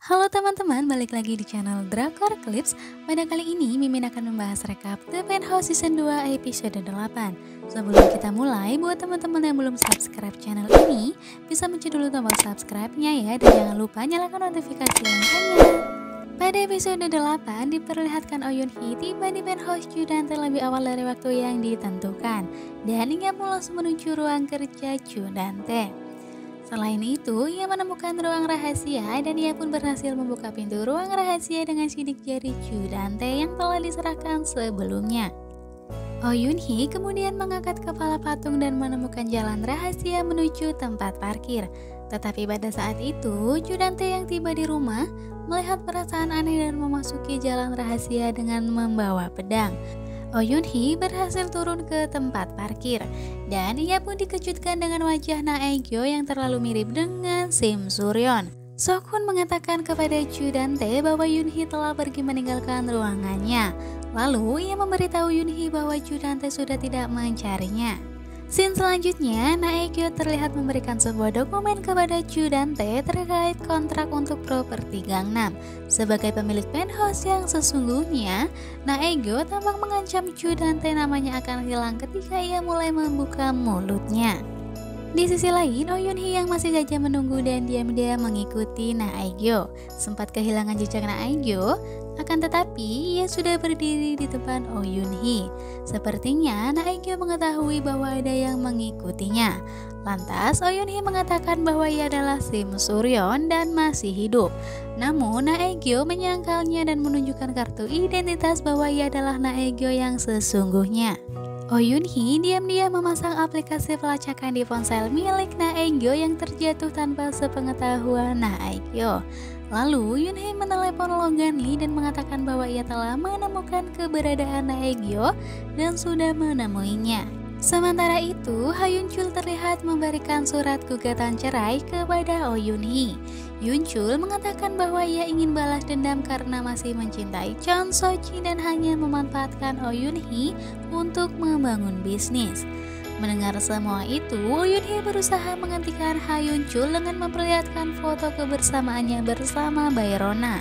Halo teman-teman, balik lagi di channel Drakor Clips. Pada kali ini Mimin akan membahas rekap The Penthouse Season 2 episode 8. Sebelum kita mulai, buat teman-teman yang belum subscribe channel ini, bisa mencet dulu tombol subscribe-nya ya, dan jangan lupa nyalakan notifikasi loncengnya. Pada episode 8 diperlihatkan Oh Yoon Hee tiba di penthouse Chu Dante lebih awal dari waktu yang ditentukan, dan ia pun langsung menuju ruang kerja Chu Dante. Selain itu, ia menemukan ruang rahasia dan ia pun berhasil membuka pintu ruang rahasia dengan sidik jari Chu Dante yang telah diserahkan sebelumnya. Oh Yoon Hee kemudian mengangkat kepala patung dan menemukan jalan rahasia menuju tempat parkir. Tetapi pada saat itu, Chu Dante yang tiba di rumah melihat perasaan aneh dan memasuki jalan rahasia dengan membawa pedang. Oh Yoon Hee berhasil turun ke tempat parkir dan ia pun dikejutkan dengan wajah Na Aegyo yang terlalu mirip dengan Sim Suryon. Sokhun mengatakan kepada Chu Dante bahwa Yoon Hee telah pergi meninggalkan ruangannya. Lalu ia memberitahu Yoon Hee bahwa Chu Dante sudah tidak mencarinya. Scene selanjutnya, Na Aegyo terlihat memberikan sebuah dokumen kepada Chu Dante terkait kontrak untuk properti Gangnam. Sebagai pemilik penthouse yang sesungguhnya, Na Aegyo tampak mengancam Chu Dante namanya akan hilang ketika ia mulai membuka mulutnya. Di sisi lain, Oh Yoon Hee yang masih saja menunggu dan diam-diam mengikuti Na Aegyo sempat kehilangan jejak Na Aegyo. Akan tetapi, ia sudah berdiri di depan Oh Yoon Hee. Sepertinya Na Aegyo mengetahui bahwa ada yang mengikutinya. Lantas, Oh Yoon Hee mengatakan bahwa ia adalah Sim Suryon dan masih hidup. Namun, Na Aegyo menyangkalnya dan menunjukkan kartu identitas bahwa ia adalah Na Aegyo yang sesungguhnya. Oh Yoon Hee diam-diam memasang aplikasi pelacakan di ponsel milik Na Aegyo yang terjatuh tanpa sepengetahuan Na Aegyo. Lalu Yoon Hee menelepon Logan Lee dan mengatakan bahwa ia telah menemukan keberadaan Na Aegyo dan sudah menemuinya. Sementara itu, Ha Yoon Chul terlihat memberikan surat gugatan cerai kepada Oh Yoon Hee. Yoon Chul mengatakan bahwa ia ingin balas dendam karena masih mencintai Chon So Jin dan hanya memanfaatkan Oh Yoon Hee untuk membangun bisnis. Mendengar semua itu, Oh Yoon Hee berusaha menghentikan Ha Yoon Chul dengan memperlihatkan foto kebersamaannya bersama Bayrona.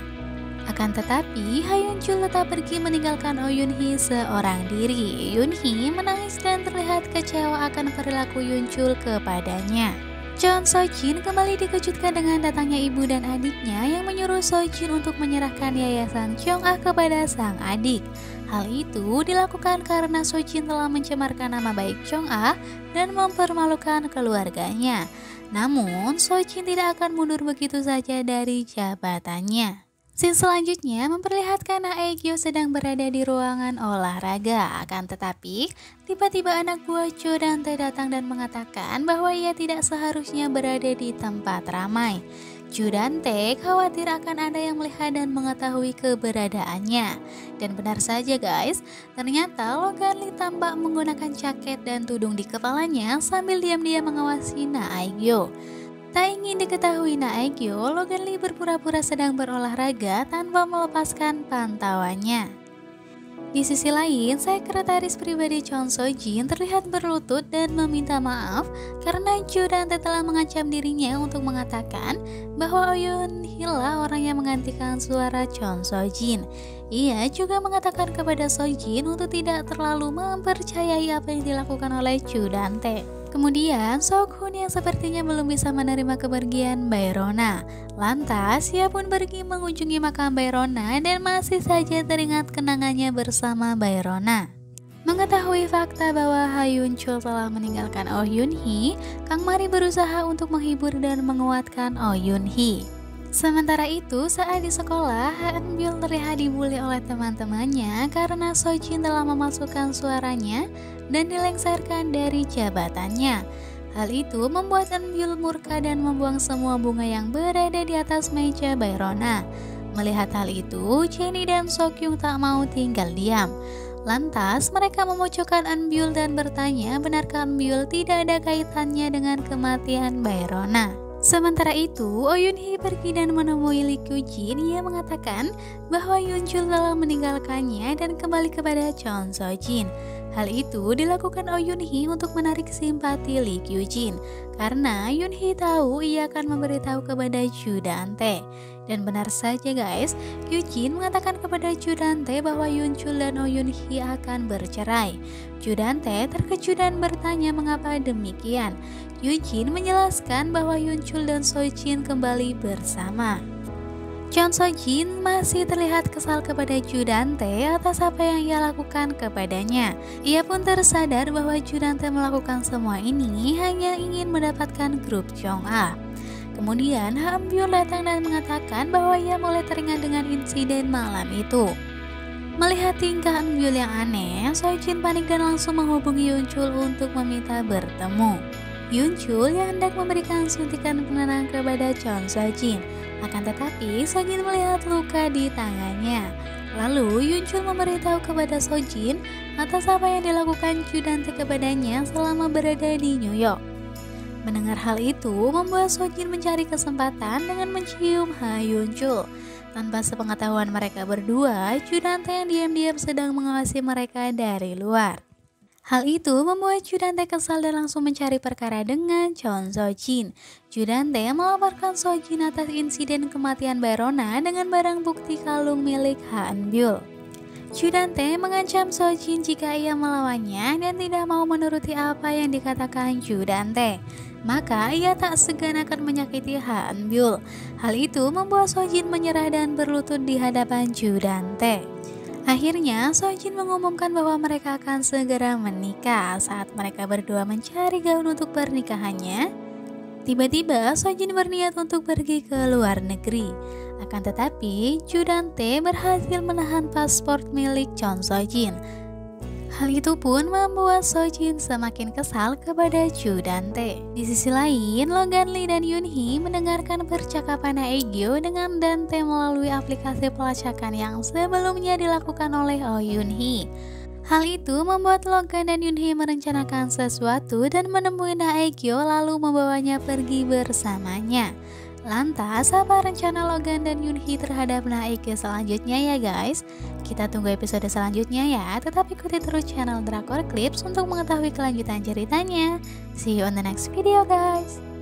Akan tetapi, Ha Yoon Chul tetap pergi meninggalkan Oh Yoon Hee seorang diri. Yoon Hee menangis dan terlihat kecewa akan perilaku Yoon Chul kepadanya. Chon So Jin kembali dikejutkan dengan datangnya ibu dan adiknya yang menyuruh So Jin untuk menyerahkan yayasan Cheong-ah kepada sang adik. Hal itu dilakukan karena So Jin telah mencemarkan nama baik Cheong-ah dan mempermalukan keluarganya. Namun, So Jin tidak akan mundur begitu saja dari jabatannya. Scene selanjutnya memperlihatkan Na Aegyo sedang berada di ruangan olahraga. Akan tetapi, tiba-tiba anak buah Chu Dante datang dan mengatakan bahwa ia tidak seharusnya berada di tempat ramai. Chu Dante khawatir akan ada yang melihat dan mengetahui keberadaannya. Dan benar saja guys, ternyata Logan Lee tampak menggunakan jaket dan tudung di kepalanya sambil diam-diam mengawasi Na Aegyo. Tak ingin diketahui Na Aegyo, Logan Lee berpura-pura sedang berolahraga tanpa melepaskan pantauannya. Di sisi lain, sekretaris pribadi Chon So Jin terlihat berlutut dan meminta maaf karena Chu Dante telah mengancam dirinya untuk mengatakan bahwa Oh Yoon Hee lah orang yang menggantikan suara Chon So Jin. Ia juga mengatakan kepada So Jin untuk tidak terlalu mempercayai apa yang dilakukan oleh Chu Dante. Kemudian, Sokhun yang sepertinya belum bisa menerima kepergian Bayrona. Lantas, ia pun pergi mengunjungi makam Bayrona dan masih saja teringat kenangannya bersama Bayrona. Mengetahui fakta bahwa Ha Yoon Chul telah meninggalkan Oh Yoon Hee, Kang Mari berusaha untuk menghibur dan menguatkan Oh Yoon Hee. Sementara itu, saat di sekolah, Ha Eun Byul terlihat dibully oleh teman-temannya karena So Jin telah memasukkan suaranya dan dilengsarkan dari jabatannya. Hal itu membuat Eun Byul murka dan membuang semua bunga yang berada di atas meja Bayrona. Melihat hal itu, Jennie dan Sokyung tak mau tinggal diam. Lantas, mereka memojokkan Eun Byul dan bertanya benarkah Eun Byul tidak ada kaitannya dengan kematian Bayrona. Sementara itu, Oh Yoon Hee pergi dan menemui Lee Kyu Jin. Ia mengatakan bahwa Yoon Chul telah meninggalkannya dan kembali kepada Chon So Jin. Hal itu dilakukan Oh Yoon Hee untuk menarik simpati Lee Kyu Jin karena Yoon Hee tahu ia akan memberitahu kepada Chu Dan-tae. Dan benar saja guys, Kyu Jin mengatakan kepada Chu Dan-tae bahwa Yoon Chul dan Oh Yoon Hee akan bercerai. Chu Dan-tae terkejut dan bertanya mengapa demikian. Kyu Jin menjelaskan bahwa Yoon Chul dan So Jin kembali bersama. Chon So Jin masih terlihat kesal kepada Chu Dan-tae atas apa yang ia lakukan kepadanya. Ia pun tersadar bahwa Chu Dan-tae melakukan semua ini hanya ingin mendapatkan grup Jong-ah. Kemudian Ha Eun-byul datang dan mengatakan bahwa ia mulai teringat dengan insiden malam itu. Melihat tingkah Eun-byul yang aneh, So Jin panik dan langsung menghubungi Yoon Chul untuk meminta bertemu. Yoon Chul yang hendak memberikan suntikan penenang kepada Chon So Jin. Akan tetapi, So Jin melihat luka di tangannya. Lalu, Yoon Chul memberitahu kepada So Jin atas apa yang dilakukan Chu Dan-tae kepadanya selama berada di New York. Mendengar hal itu, membuat So Jin mencari kesempatan dengan mencium Ha Yoon Chul. Tanpa sepengetahuan mereka berdua, Chu Dan-tae yang diam-diam sedang mengawasi mereka dari luar. Hal itu membuat Chu Dan-tae kesal dan langsung mencari perkara dengan Chon So Jin. Chu Dan-tae melaporkan So Jin atas insiden kematian Baerona dengan barang bukti kalung milik Ha Eun-byul. Chu Dan-tae mengancam So Jin jika ia melawannya dan tidak mau menuruti apa yang dikatakan Chu Dan-tae, maka ia tak segan akan menyakiti Ha Eun-byul. Hal itu membuat So Jin menyerah dan berlutut di hadapan Chu Dan-tae. Akhirnya, So Jin mengumumkan bahwa mereka akan segera menikah. Saat mereka berdua mencari gaun untuk pernikahannya, tiba-tiba So Jin berniat untuk pergi ke luar negeri. Akan tetapi, Chu Dan-tae berhasil menahan paspor milik Chon So Jin. Hal itu pun membuat So Jin semakin kesal kepada Chu Dan-tae. Di sisi lain, Logan Lee dan Yoon Hee mendengarkan percakapan Aegyo dengan Dan-tae melalui aplikasi pelacakan yang sebelumnya dilakukan oleh Oh Yoon Hee. Hal itu membuat Logan dan Yoon Hee merencanakan sesuatu dan menemui Aegyo lalu membawanya pergi bersamanya. Lantas, apa rencana Logan dan Yoon Hee terhadap Aegyo selanjutnya ya guys? Kita tunggu episode selanjutnya ya, tetap ikuti terus channel Drakor Clips untuk mengetahui kelanjutan ceritanya. See you on the next video guys!